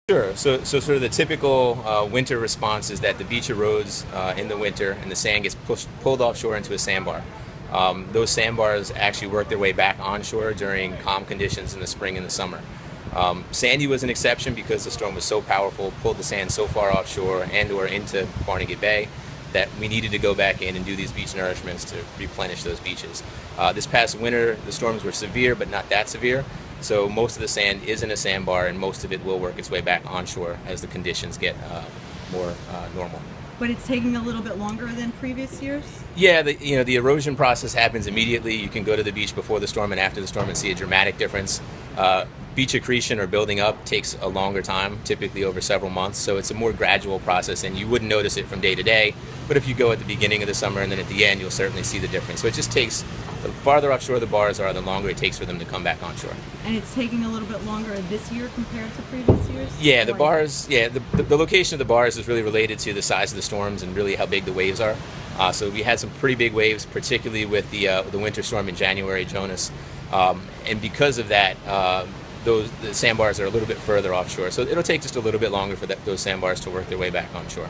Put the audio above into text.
Sure. So sort of the typical winter response is that the beach erodes in the winter and the sand gets pulled offshore into a sandbar. Those sandbars actually work their way back onshore during calm conditions in the spring and the summer. Sandy was an exception because the storm was so powerful, pulled the sand so far offshore and or into Barnegat Bay that we needed to go back in and do these beach nourishments to replenish those beaches. This past winter, the storms were severe, but not that severe. So most of the sand is in a sandbar, and most of it will work its way back onshore as the conditions get more normal. But it's taking a little bit longer than previous years? Yeah, the erosion process happens immediately. You can go to the beach before the storm and after the storm and see a dramatic difference. Beach accretion or building up takes a longer time, typically over several months. So it's a more gradual process, and you wouldn't notice it from day to day. But if you go at the beginning of the summer and then at the end, you'll certainly see the difference. So it just takes, the farther offshore the bars are, the longer it takes for them to come back onshore. And it's taking a little bit longer this year compared to previous years? Yeah, the bars, the location of the bars is really related to the size of the storms and really how big the waves are. So we had some pretty big waves, particularly with the winter storm in January, Jonas. And because of that, the sandbars are a little bit further offshore. So it'll take just a little bit longer for those sandbars to work their way back onshore.